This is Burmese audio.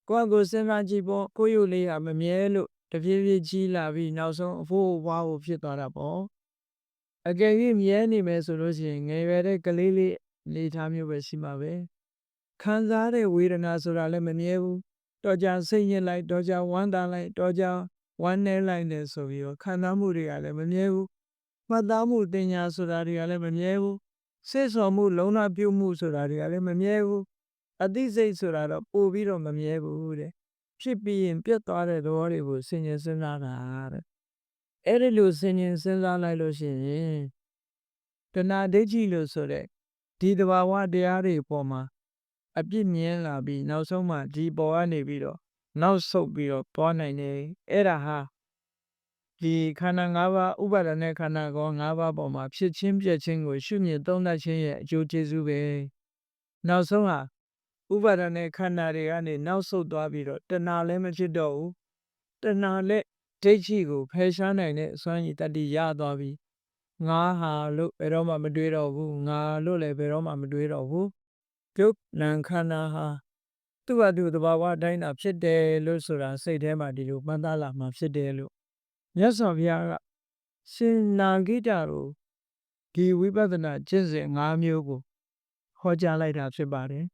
ကိုယ့်ကိုစဉ်းစားကြည့်ပေါ့ကိုယ့်ရုပ်လေးဟာမမြဲလို့တဖြည်းဖြည်းကြီးလာပြီးနောက်ဆုံးအဖိုးအဖွားကိုဖြစ်သွားတာပေါ့အကယ်၍မြဲနေမယ်ဆိုလို့ရှိရင်ငယ်ရွယ်တဲ့ကလေးလေးအနေထားမျိုးပဲရှိမှာပဲခံစားတဲ့ဝေဒနာဆိုတာလည်းမမြဲဘူးတော့ကြစိတ်ညစ်လိုက်တော့ကြဝမ်းသာလိုက်တော့ကြဝမ်းနည်းလိုက်တယ်ဆိုပြီးတော့ခံစားမှုတွေကလည်းမမြဲဘူးမှတ်သားမှုတင်ညာဆိုတာတွေကလည်းမမြဲဘူးစိတ်ဆော်မှုလုံးဝပြုတ်မှုဆိုတာတွေကလည်းမမြဲဘူးအသိစိတ်ဆိုတာတော့ပို့ပြီးတော့မမြဲဘူးတဲ့ဖြစ်ပြီးရင်ပြတ်သွားတဲ့သဘောတွေကိုဆင်ញင်စဉ်းစားတာတဲ့အဲ့ဒီလိုဆင်ញင်စဉ်းစားလိုက်လို့ရှိရင်တဏှာဒိဋ္ဌိလို့ဆိုတဲ့ဒီတဘာဝတရားတွေအပေါ်မှာအပြစ်မြင်လာပြီးနောက်ဆုံးမှဒီပေါ်ကနေပြီးတော့နောက်ဆုတ်ပြီးတော့သွားနိုင်တယ်အဲ့ဒါဟာဒီခန္ဓာ၅ပါးဥပါဒณะခန္ဓာကော၅ပါးပေါ်မှာဖြစ်ချင်းပြည့်ချင်းကိုရှုမြင်သုံးသပ်ခြင်းရဲ့အကျိုးကျေးဇူးပဲနောက်ဆုံးဟာဥပါဒณะခန္ဓာတွေကနေနောက်ဆုတ်သွားပြီးတော့တဏှာလည်းမဖြစ်တော့ဘူးတဏှာနဲ့ဒိဋ္ဌိကိုဖယ်ရှားနိုင်တဲ့အစွမ်းရည်တတ္တိရသွားပြီးငါဟာလို့ဘယ်တော့မှမတွေးတော့ဘူးငါလို့လည်းဘယ်တော့မှမတွေးတော့ဘူးကျုပ်နံခန္ဓာဟာသူ့ဟာသူသဘာဝအတိုင်းသာဖြစ်တယ်လို့ဆိုတာစိတ်ထဲမှာဒီလိုမှတ်သားလာမှဖြစ်တယ်လို့မြတ်စွာဘုရားကရှင်နာဂိတကိုဒီဝိပဿနာကျင့်စဉ်၅မျိုးကိုဟောကြားလိုက်တာဖြစ်ပါတယ်